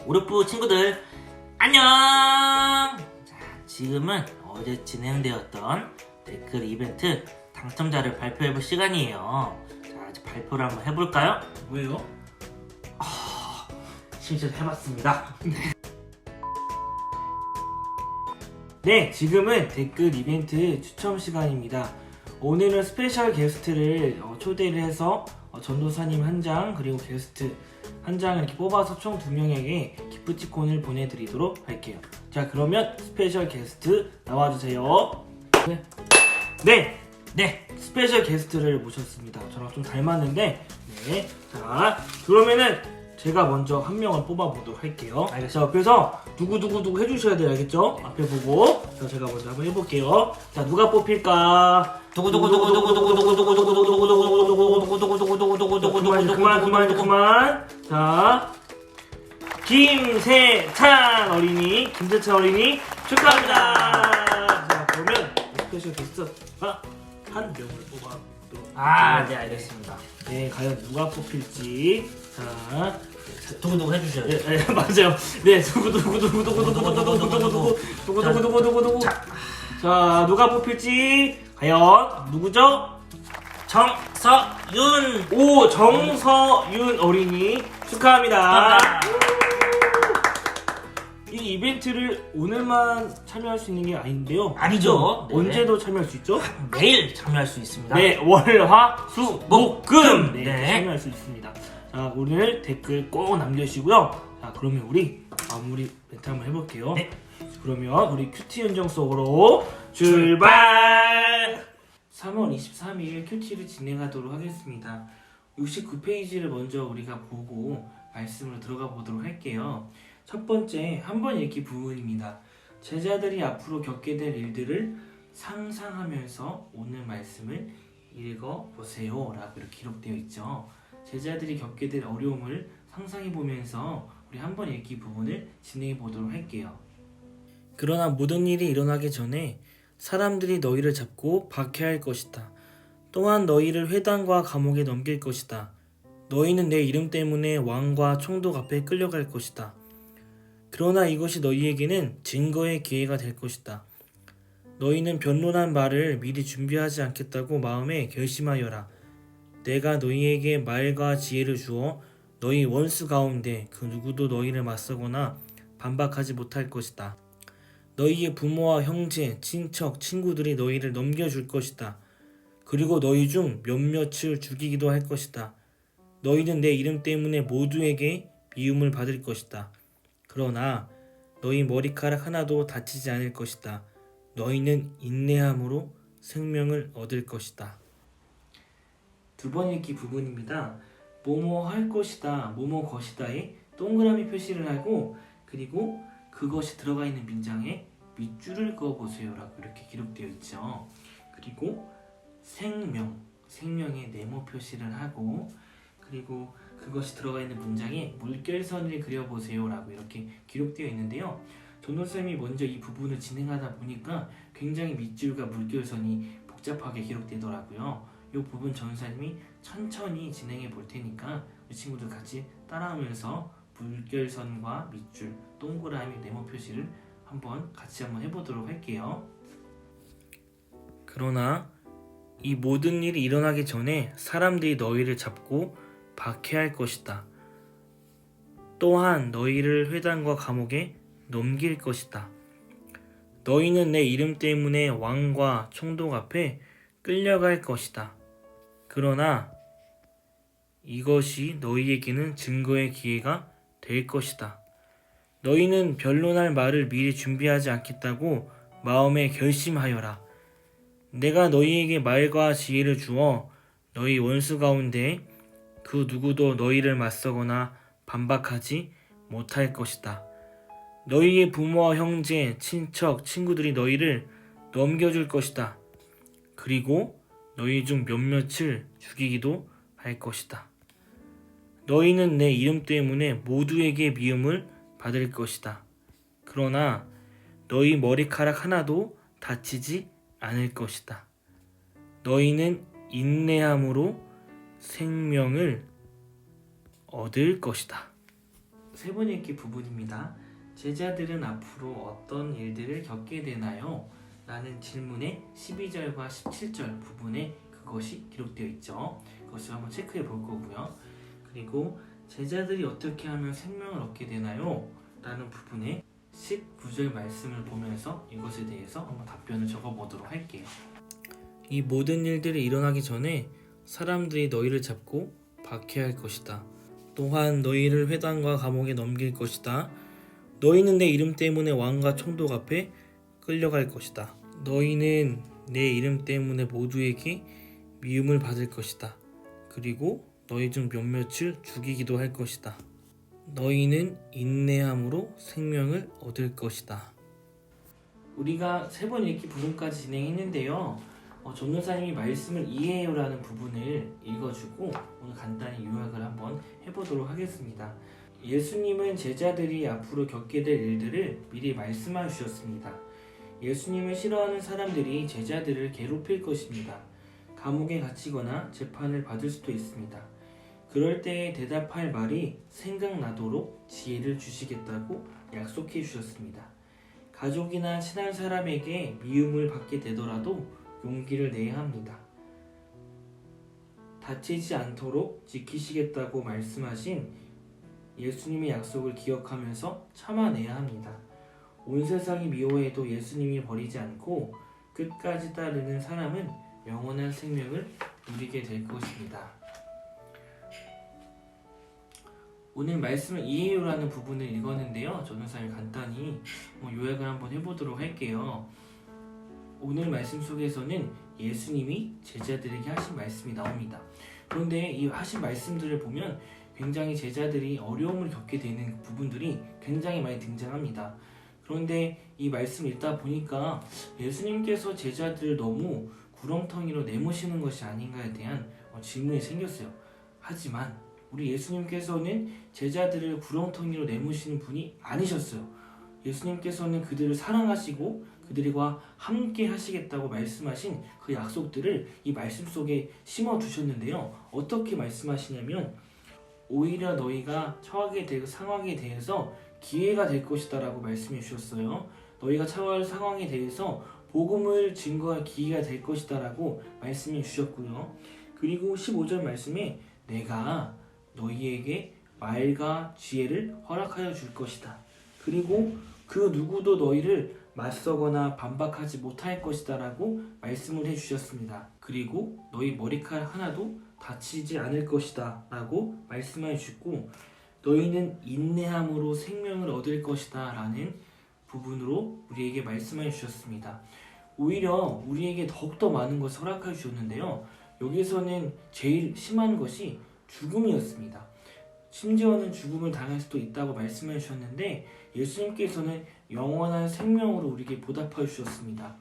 오르프 친구들 안녕! 자, 지금은 어제 진행되었던 댓글 이벤트 당첨자를 발표해볼 시간이에요. 자, 이제 발표를 한번 해볼까요? 왜요? 실제로 해봤습니다. 네, 지금은 댓글 이벤트 추첨 시간입니다. 오늘은 스페셜 게스트를 초대를 해서 전도사님 한 장 그리고 게스트 한 장을 이렇게 뽑아서 총 2명에게 기프티콘을 보내드리도록 할게요. 자, 그러면 스페셜 게스트 나와주세요. 네, 스페셜 게스트를 모셨습니다. 저랑 좀 닮았는데, 네. 자, 그러면은 제가 먼저 한 명을 뽑아보도록 할게요. 알겠습니다. 자, 옆에서 누구 해주셔야 돼요, 알겠죠? 앞에 보고. 자, 제가 먼저 한번 해볼게요. 자, 누가 뽑힐까? 그만. 자, 김세찬 어린이 축하합니다. 자, 그러면 스페셜 게스트가 한 명을 뽑아보도록 네, 알겠습니다. 네, 과연 누가 뽑힐지. 자, 두구두구 해주셔야 돼요. 네, 맞아요. 네, 두구두구. 자, 누가 뽑힐지 과연 누구죠? 정서윤! 정서윤 어린이 축하합니다. 이 이벤트를 오늘만 참여할 수 있는 게 아닌데요. 아니죠. 네. 언제도 참여할 수 있죠? 매일 참여할 수 있습니다. 네, 월, 화, 수, 목, 금. 네, 네. 참여할 수 있습니다. 자, 오늘 댓글 꼭 남겨주시고요. 자, 그러면 우리 마무리 멘트 한번 해볼게요. 네. 그러면 우리 큐티 현정 속으로 출발! 3월 23일 큐티를 진행하도록 하겠습니다. 69페이지를 먼저 우리가 보고 말씀으로 들어가 보도록 할게요. 첫 번째, 한 번 읽기 부분입니다. 제자들이 앞으로 겪게 될 일들을 상상하면서 오늘 말씀을 읽어보세요 라고 이렇게 기록되어 있죠. 제자들이 겪게 될 어려움을 상상해 보면서 우리 한 번 읽기 부분을 진행해 보도록 할게요. 그러나 모든 일이 일어나기 전에 사람들이 너희를 잡고 박해할 것이다. 또한 너희를 회당과 감옥에 넘길 것이다. 너희는 내 이름 때문에 왕과 총독 앞에 끌려갈 것이다. 그러나 이것이 너희에게는 증거의 기회가 될 것이다. 너희는 변론한 말을 미리 준비하지 않겠다고 마음에 결심하여라. 내가 너희에게 말과 지혜를 주어 너희 원수 가운데 그 누구도 너희를 맞서거나 반박하지 못할 것이다. 너희의 부모와 형제, 친척, 친구들이 너희를 넘겨줄 것이다. 그리고 너희 중 몇몇을 죽이기도 할 것이다. 너희는 내 이름 때문에 모두에게 미움을 받을 것이다. 그러나 너희 머리카락 하나도 다치지 않을 것이다. 너희는 인내함으로 생명을 얻을 것이다. 두 번 읽기 부분입니다. 뭐뭐 할 것이다, 뭐뭐 것이다에 동그라미 표시를 하고 그리고 그것이 들어가 있는 문장에 밑줄을 그어보세요 라고 이렇게 기록되어 있죠. 그리고 생명에 네모 표시를 하고 그리고 그것이 들어가 있는 문장에 물결선을 그려보세요 라고 이렇게 기록되어 있는데요. 전도쌤이 먼저 이 부분을 진행하다 보니까 굉장히 밑줄과 물결선이 복잡하게 기록되더라고요. 이 부분 전도사님이 천천히 진행해 볼 테니까 이 친구들 같이 따라하면서 물결선과 밑줄, 동그라미, 네모 표시를 같이 한번 해보도록 할게요. 그러나 이 모든 일이 일어나기 전에 사람들이 너희를 잡고 박해할 것이다. 또한 너희를 회당과 감옥에 넘길 것이다. 너희는 내 이름 때문에 왕과 총독 앞에 끌려갈 것이다. 그러나 이것이 너희에게는 증거의 기회가 될 것이다. 너희는 변론할 말을 미리 준비하지 않겠다고 마음에 결심하여라. 내가 너희에게 말과 지혜를 주어 너희 원수 가운데 그 누구도 너희를 맞서거나 반박하지 못할 것이다. 너희의 부모와 형제, 친척, 친구들이 너희를 넘겨줄 것이다. 그리고 너희 중 몇몇을 죽이기도 할 것이다. 너희는 내 이름 때문에 모두에게 미움을 받을 것이다. 그러나 너희 머리카락 하나도 다치지 않을 것이다. 너희는 인내함으로 생명을 얻을 것이다. 세 번 읽기 부분입니다. 제자들은 앞으로 어떤 일들을 겪게 되나요? 라는 질문의 12절과 17절 부분에 그것이 기록되어 있죠. 그것을 한번 체크해 볼 거고요. 그리고 제자들이 어떻게 하면 생명을 얻게 되나요? 라는 부분에 19절 말씀을 보면서 이것에 대해서 한번 답변을 적어 보도록 할게요. 이 모든 일들이 일어나기 전에 사람들이 너희를 잡고 박해할 것이다. 또한 너희를 회당과 감옥에 넘길 것이다. 너희는 내 이름 때문에 왕과 총독 앞에 끌려갈 것이다. 너희는 내 이름 때문에 모두에게 미움을 받을 것이다. 그리고 너희 중 몇몇을 죽이기도 할 것이다. 너희는 인내함으로 생명을 얻을 것이다. 우리가 세 번 읽기 부분까지 진행했는데요. 전도사님이 말씀을 이해해요라는 부분을 읽어주고 오늘 간단히 요약을 한번 해보도록 하겠습니다. 예수님은 제자들이 앞으로 겪게 될 일들을 미리 말씀해 주셨습니다. 예수님을 싫어하는 사람들이 제자들을 괴롭힐 것입니다. 감옥에 갇히거나 재판을 받을 수도 있습니다. 그럴 때에 대답할 말이 생각나도록 지혜를 주시겠다고 약속해 주셨습니다. 가족이나 친한 사람에게 미움을 받게 되더라도 용기를 내야 합니다. 다치지 않도록 지키시겠다고 말씀하신 예수님의 약속을 기억하면서 참아내야 합니다. 온 세상이 미워해도 예수님이 버리지 않고 끝까지 따르는 사람은 영원한 생명을 누리게 될 것입니다. 오늘 말씀을 이해요라는 부분을 읽었는데요. 전도사님 간단히 요약을 한번 해보도록 할게요. 오늘 말씀 속에서는 예수님이 제자들에게 하신 말씀이 나옵니다. 그런데 이 하신 말씀들을 보면 굉장히 제자들이 어려움을 겪게 되는 부분들이 굉장히 많이 등장합니다. 그런데 이 말씀을 읽다 보니까 예수님께서 제자들을 너무 구렁텅이로 내모시는 것이 아닌가에 대한 질문이 생겼어요. 하지만 우리 예수님께서는 제자들을 구렁텅이로 내모시는 분이 아니셨어요. 예수님께서는 그들을 사랑하시고 그들과 함께 하시겠다고 말씀하신 그 약속들을 이 말씀 속에 심어두셨는데요. 어떻게 말씀하시냐면 오히려 너희가 처하게 될 상황에 대해서 기회가 될 것이다 라고 말씀해 주셨어요. 너희가 처할 상황에 대해서 복음을 증거할 기회가 될 것이다 라고 말씀해 주셨고요. 그리고 15절 말씀에 내가 너희에게 말과 지혜를 허락하여 줄 것이다. 그리고 그 누구도 너희를 맞서거나 반박하지 못할 것이다 라고 말씀을 해주셨습니다. 그리고 너희 머리카락 하나도 다치지 않을 것이다 라고 말씀해 주셨고 너희는 인내함으로 생명을 얻을 것이다 라는 부분으로 우리에게 말씀해 주셨습니다. 오히려 우리에게 더욱더 많은 것을 허락해 주셨는데요. 여기서는 제일 심한 것이 죽음이었습니다. 심지어는 죽음을 당할 수도 있다고 말씀해 주셨는데 예수님께서는 영원한 생명으로 우리에게 보답해 주셨습니다.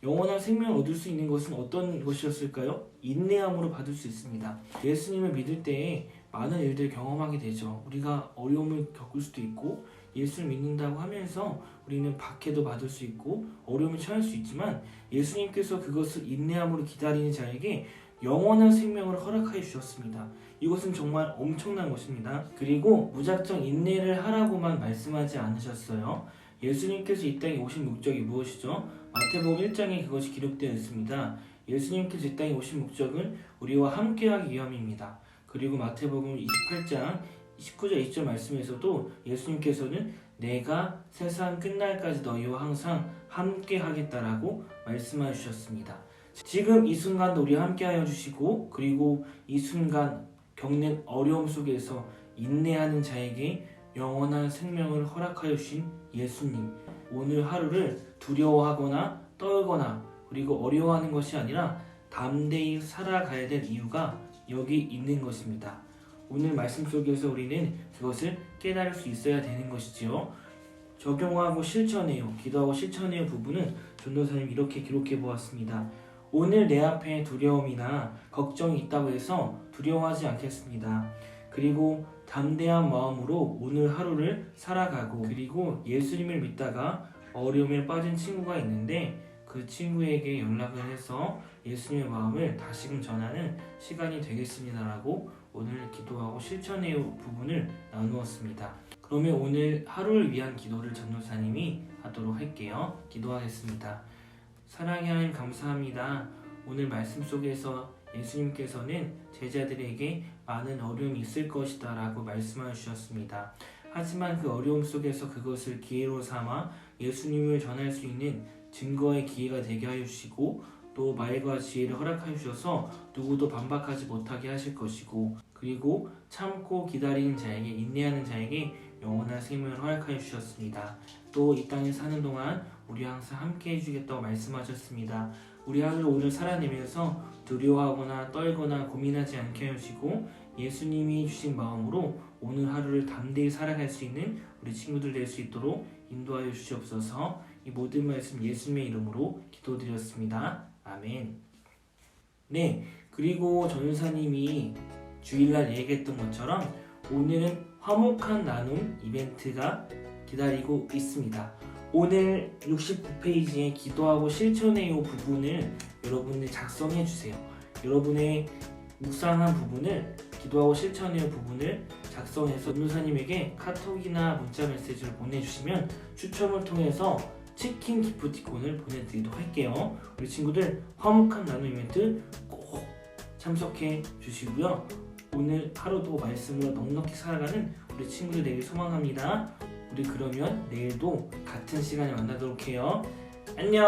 영원한 생명을 얻을 수 있는 것은 어떤 것이었을까요? 인내함으로 받을 수 있습니다. 예수님을 믿을 때에 많은 일들을 경험하게 되죠. 우리가 어려움을 겪을 수도 있고 예수를 믿는다고 하면서 우리는 박해도 받을 수 있고 어려움을 처할 수 있지만 예수님께서 그것을 인내함으로 기다리는 자에게 영원한 생명을 허락하여 주셨습니다. 이것은 정말 엄청난 것입니다. 그리고 무작정 인내를 하라고만 말씀하지 않으셨어요. 예수님께서 이 땅에 오신 목적이 무엇이죠? 마태복음 1장에 그것이 기록되어 있습니다. 예수님께서 이 땅에 오신 목적은 우리와 함께하기 위함입니다. 그리고 마태복음 28장 19절 20절 말씀에서도 예수님께서는 내가 세상 끝날까지 너희와 항상 함께하겠다라고 말씀해 주셨습니다. 지금 이 순간도 우리와 함께하여 주시고 그리고 이 순간 겪는 어려움 속에서 인내하는 자에게 영원한 생명을 허락하여 주신 예수님, 오늘 하루를 두려워하거나 떨거나 그리고 어려워하는 것이 아니라 담대히 살아가야 될 이유가 여기 있는 것입니다. 오늘 말씀 속에서 우리는 그것을 깨달을 수 있어야 되는 것이지요. 적용하고 실천해요, 기도하고 실천해요 부분은 전도사님 이렇게 기록해 보았습니다. 오늘 내 앞에 두려움이나 걱정이 있다고 해서 두려워하지 않겠습니다. 그리고 담대한 마음으로 오늘 하루를 살아가고 그리고 예수님을 믿다가 어려움에 빠진 친구가 있는데 그 친구에게 연락을 해서 예수님의 마음을 다시금 전하는 시간이 되겠습니다라고 오늘 기도하고 실천의 부분을 나누었습니다. 그러면 오늘 하루를 위한 기도를 전도사님이 하도록 할게요. 기도하겠습니다. 사랑의 하나님 감사합니다. 오늘 말씀 속에서 예수님께서는 제자들에게 많은 어려움이 있을 것이다 라고 말씀해 주셨습니다. 하지만 그 어려움 속에서 그것을 기회로 삼아 예수님을 전할 수 있는 증거의 기회가 되게 하여 주시고 또 말과 지혜를 허락하여 주셔서 누구도 반박하지 못하게 하실 것이고 그리고 참고 기다리는 자에게 인내하는 자에게 영원한 생명을 허락하여 주셨습니다. 또 이 땅에 사는 동안 우리 항상 함께 해주겠다고 말씀하셨습니다. 우리 하루를 오늘 살아내면서 두려워하거나 떨거나 고민하지 않게 해주시고 예수님이 주신 마음으로 오늘 하루를 담대히 살아갈 수 있는 우리 친구들 될 수 있도록 인도하여 주시옵소서. 이 모든 말씀 예수님의 이름으로 기도드렸습니다. 아멘. 네, 그리고 전도사님이 주일날 얘기했던 것처럼 오늘은 화목한 나눔 이벤트가 기다리고 있습니다. 오늘 69페이지에 기도하고 실천해요 부분을 여러분들 작성해 주세요. 여러분의 묵상한 부분을 기도하고 실천해요 부분을 작성해서 전도사님에게 카톡이나 문자 메시지를 보내주시면 추첨을 통해서 치킨 기프티콘을 보내드리도록 할게요. 우리 친구들 화목한 나눔 이벤트 꼭 참석해 주시고요. 오늘 하루도 말씀으로 넉넉히 살아가는 우리 친구들 되길 소망합니다. 우리 그러면 내일도 같은 시간에 만나도록 해요. 안녕.